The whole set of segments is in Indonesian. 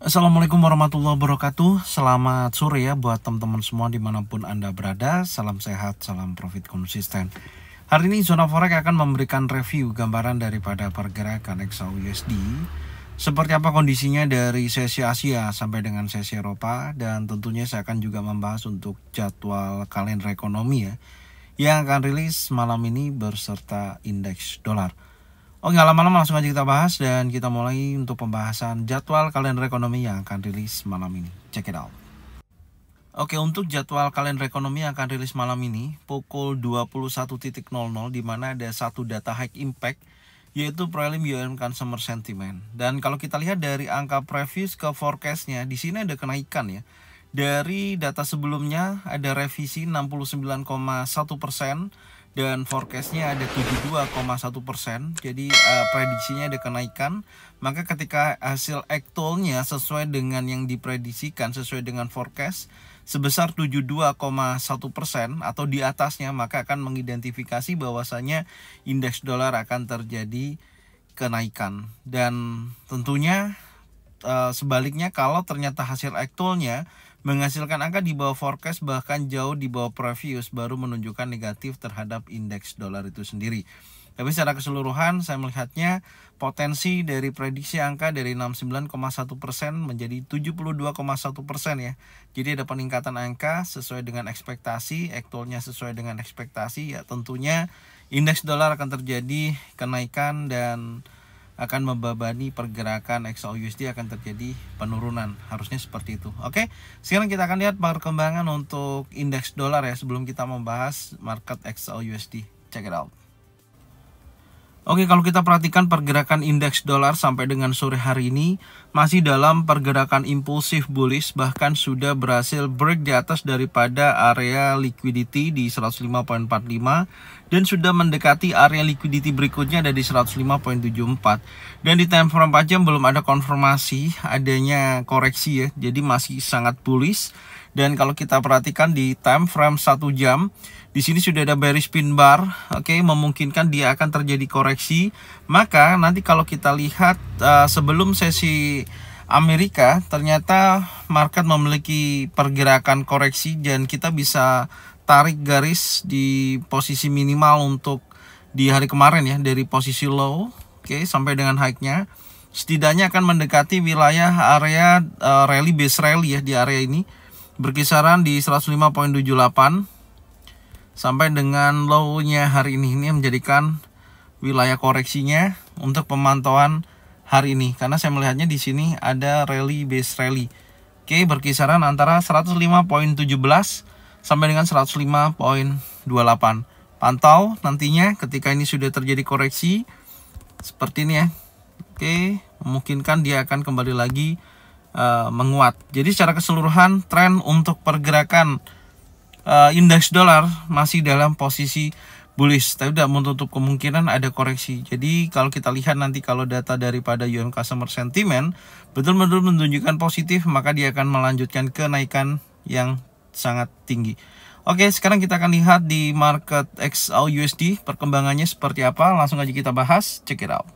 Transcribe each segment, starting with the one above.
Assalamualaikum warahmatullahi wabarakatuh. Selamat sore ya buat teman-teman semua dimanapun Anda berada. Salam sehat, salam profit konsisten. Hari ini Zona Forex akan memberikan review gambaran daripada pergerakan XAUUSD. Seperti apa kondisinya dari sesi Asia sampai dengan sesi Eropa. Dan tentunya saya akan juga membahas untuk jadwal kalender ekonomi ya, yang akan rilis malam ini berserta indeks dolar. Oke, nggak lama-lama langsung aja kita bahas dan kita mulai untuk pembahasan jadwal kalender ekonomi yang akan rilis malam ini. Check it out. Oke, untuk jadwal kalender ekonomi yang akan rilis malam ini pukul 21.00 di mana ada satu data high impact yaitu prelim UN Consumer Sentiment. Dan kalau kita lihat dari angka previous ke forecastnya, di sini ada kenaikan ya. Dari data sebelumnya ada revisi 69,1%. Dan forecastnya ada 72,1%. Jadi prediksinya ada kenaikan. Maka ketika hasil actualnya sesuai dengan yang diprediksikan, sesuai dengan forecast sebesar 72,1% atau di atasnya, maka akan mengidentifikasi bahwasanya indeks dolar akan terjadi kenaikan. Dan tentunya sebaliknya, kalau ternyata hasil actualnya menghasilkan angka di bawah forecast bahkan jauh di bawah previous, baru menunjukkan negatif terhadap indeks dolar itu sendiri. Tapi secara keseluruhan saya melihatnya potensi dari prediksi angka dari 69,1% menjadi 72,1% ya. Jadi ada peningkatan angka sesuai dengan ekspektasi, aktualnya sesuai dengan ekspektasi ya, tentunya indeks dolar akan terjadi kenaikan dan akan membebani pergerakan XAUUSD, akan terjadi penurunan, harusnya seperti itu. Oke, sekarang kita akan lihat perkembangan untuk indeks dolar ya sebelum kita membahas market XAUUSD. Check it out. Oke, kalau kita perhatikan pergerakan indeks dolar sampai dengan sore hari ini masih dalam pergerakan impulsif bullish, bahkan sudah berhasil break di atas daripada area liquidity di 105.45 dan sudah mendekati area liquidity berikutnya ada di 105.74. Dan di time frame 4 jam belum ada konfirmasi adanya koreksi ya, jadi masih sangat bullish. Dan kalau kita perhatikan di time frame 1 jam, di sini sudah ada bearish pin bar, oke, memungkinkan dia akan terjadi koreksi. Maka nanti kalau kita lihat sebelum sesi Amerika, ternyata market memiliki pergerakan koreksi dan kita bisa tarik garis di posisi minimal untuk di hari kemarin ya, dari posisi low, oke, sampai dengan high-nya. Setidaknya akan mendekati wilayah area rally base rally ya, di area ini berkisaran di 105.78 sampai dengan low-nya hari ini menjadikan wilayah koreksinya untuk pemantauan hari ini, karena saya melihatnya di sini ada rally base rally. Oke, berkisaran antara 105.17 sampai dengan 105.28. Pantau nantinya ketika ini sudah terjadi koreksi seperti ini ya. Oke, memungkinkan dia akan kembali lagi menguat. Jadi secara keseluruhan tren untuk pergerakan indeks dolar masih dalam posisi bullish, tapi tidak menutup kemungkinan ada koreksi. Jadi kalau kita lihat nanti kalau data daripada UN Customer Sentiment betul-betul menunjukkan positif, maka dia akan melanjutkan kenaikan yang sangat tinggi. Oke, sekarang kita akan lihat di market XAUUSD perkembangannya seperti apa. Langsung aja kita bahas, check it out.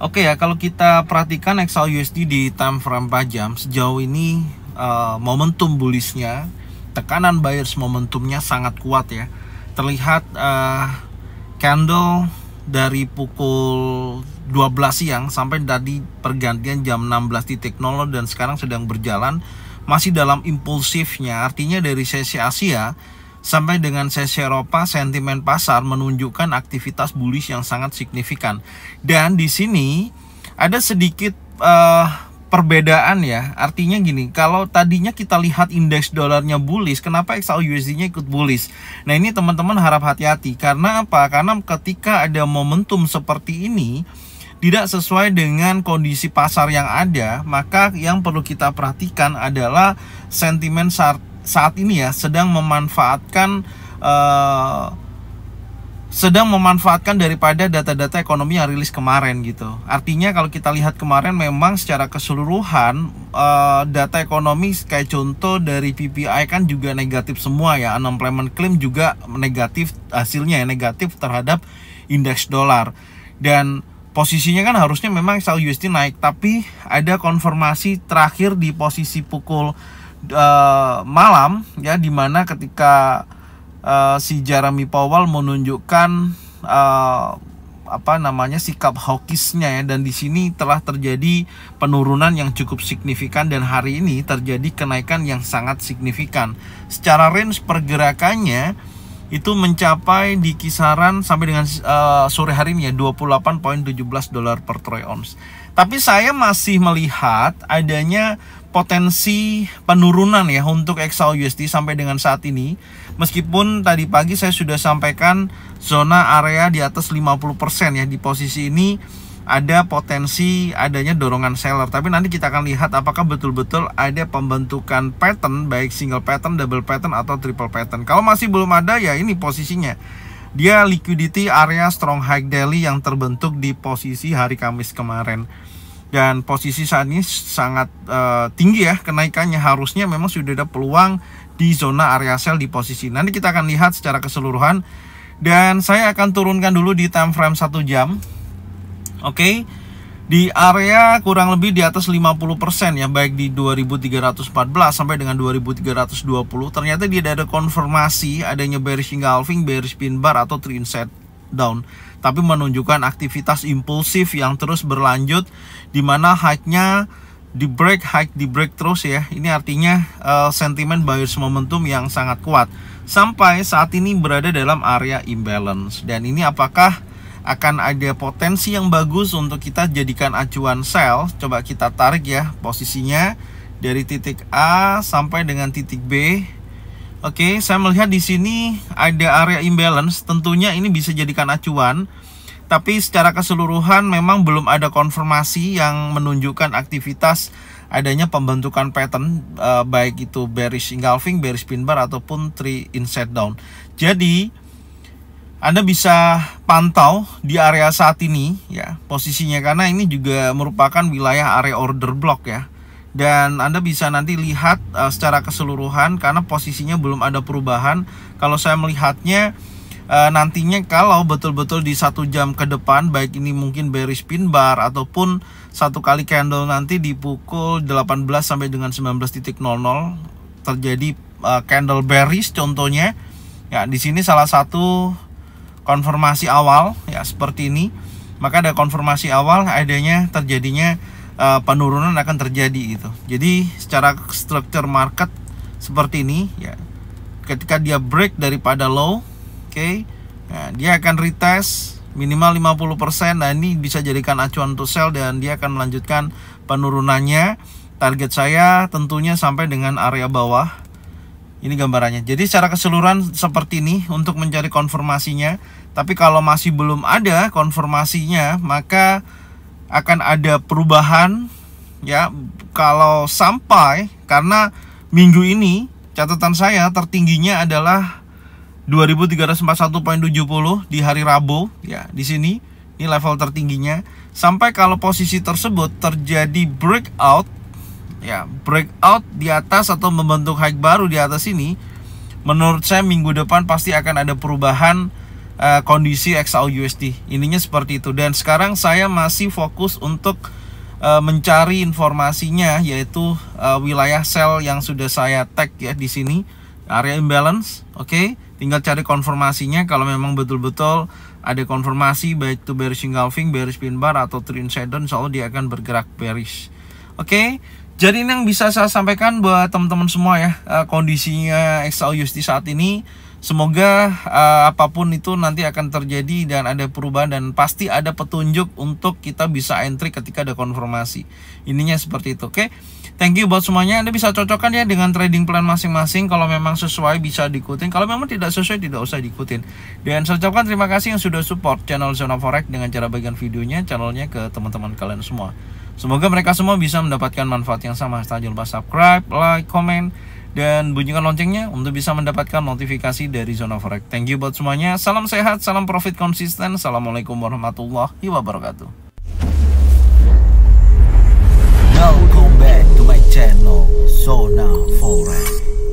Oke ya, kalau kita perhatikan XAUUSD di time frame 4 jam sejauh ini momentum bullishnya, tekanan buyers momentumnya sangat kuat ya. Terlihat candle dari pukul 12 siang sampai tadi pergantian jam 16.00 dan sekarang sedang berjalan masih dalam impulsifnya. Artinya dari sesi Asia sampai dengan sesi Eropa, sentimen pasar menunjukkan aktivitas bullish yang sangat signifikan. Dan di sini ada sedikit perbedaan ya, artinya gini, kalau tadinya kita lihat indeks dolarnya bullish, kenapa XAUUSD-nya ikut bullish? Nah ini teman-teman harap hati-hati, karena apa? Karena ketika ada momentum seperti ini tidak sesuai dengan kondisi pasar yang ada, maka yang perlu kita perhatikan adalah sentimen saat ini ya sedang memanfaatkan daripada data-data ekonomi yang rilis kemarin gitu. Artinya kalau kita lihat kemarin memang secara keseluruhan data ekonomi kayak contoh dari PPI kan juga negatif semua ya. Unemployment claim juga negatif, hasilnya ya negatif terhadap indeks dolar. Dan posisinya kan harusnya memang XAUUSD naik, tapi ada konfirmasi terakhir di posisi pukul malam ya, dimana ketika si Jeremy Powell menunjukkan sikap hawkishnya ya, dan di sini telah terjadi penurunan yang cukup signifikan dan hari ini terjadi kenaikan yang sangat signifikan. Secara range pergerakannya itu mencapai di kisaran sampai dengan sore hari ini ya, $28.17 per troy ounce. Tapi saya masih melihat adanya potensi penurunan ya untuk XAUUSD sampai dengan saat ini. Meskipun tadi pagi saya sudah sampaikan zona area di atas 50% ya, di posisi ini ada potensi adanya dorongan seller. Tapi nanti kita akan lihat apakah betul-betul ada pembentukan pattern, baik single pattern, double pattern, atau triple pattern. Kalau masih belum ada ya ini posisinya, dia liquidity area strong high daily yang terbentuk di posisi hari Kamis kemarin. Dan posisi saat ini sangat tinggi ya kenaikannya, harusnya memang sudah ada peluang di zona area sell di posisi. Nanti kita akan lihat secara keseluruhan, dan saya akan turunkan dulu di time frame 1 jam. Oke, di area kurang lebih di atas 50% ya, baik di 2314 sampai dengan 2320. Ternyata dia ada konfirmasi adanya bearish engulfing, bearish pin bar, atau 3 inside down, tapi menunjukkan aktivitas impulsif yang terus berlanjut, di mana high-nya di break terus ya. Ini artinya sentimen buyers momentum yang sangat kuat sampai saat ini berada dalam area imbalance. Dan ini apakah akan ada potensi yang bagus untuk kita jadikan acuan sell? Coba kita tarik ya posisinya dari titik A sampai dengan titik B. Oke, saya melihat di sini ada area imbalance. Tentunya ini bisa jadikan acuan, tapi secara keseluruhan memang belum ada konfirmasi yang menunjukkan aktivitas adanya pembentukan pattern, baik itu bearish engulfing, bearish pin bar, ataupun 3 inside down. Jadi Anda bisa pantau di area saat ini ya posisinya, karena ini juga merupakan wilayah area order block ya. Dan Anda bisa nanti lihat secara keseluruhan, karena posisinya belum ada perubahan. Kalau saya melihatnya nantinya kalau betul-betul di 1 jam ke depan, baik ini mungkin bearish pin bar ataupun satu kali candle nanti di pukul 18 sampai dengan 19.00 terjadi candle bearish contohnya ya. Di sini salah satu konfirmasi awal ya seperti ini, maka ada konfirmasi awal adanya terjadinya penurunan akan terjadi itu. Jadi secara structure market seperti ini ya, ketika dia break daripada low, oke, nah, dia akan retest minimal 50%. Nah ini bisa jadikan acuan untuk sell, dan dia akan melanjutkan penurunannya. Target saya tentunya sampai dengan area bawah. Ini gambarannya. Jadi secara keseluruhan seperti ini untuk mencari konfirmasinya. Tapi kalau masih belum ada konfirmasinya, maka akan ada perubahan ya. Kalau sampai, karena minggu ini catatan saya tertingginya adalah 2341.70 di hari Rabu ya. Di sini ini level tertingginya. Sampai kalau posisi tersebut terjadi breakout ya, breakout di atas atau membentuk high baru di atas ini, menurut saya minggu depan pasti akan ada perubahan kondisi XAUUSD. Ininya seperti itu. Dan sekarang saya masih fokus untuk mencari informasinya, yaitu wilayah sell yang sudah saya tag ya di sini, area imbalance. Oke, tinggal cari konfirmasinya. Kalau memang betul-betul ada konfirmasi baik itu bearish engulfing, bearish pin bar, atau 3 inside down, insya Allah dia akan bergerak bearish. Oke, jadi ini yang bisa saya sampaikan buat teman-teman semua ya, kondisinya XAUUSD saat ini. Semoga apapun itu nanti akan terjadi dan ada perubahan, dan pasti ada petunjuk untuk kita bisa entry ketika ada konfirmasi. Ininya seperti itu. Oke, thank you buat semuanya. Anda bisa cocokkan ya dengan trading plan masing-masing. Kalau memang sesuai bisa diikutin, kalau memang tidak sesuai tidak usah diikutin. Dan saya ucapkan terima kasih yang sudah support channel Zona Forex dengan cara bagian videonya, channelnya ke teman-teman kalian semua. Semoga mereka semua bisa mendapatkan manfaat yang sama. Jangan lupa subscribe, like, komen, dan bunyikan loncengnya untuk bisa mendapatkan notifikasi dari Zona Forex. Thank you buat semuanya. Salam sehat, salam profit konsisten. Assalamualaikum warahmatullahi wabarakatuh.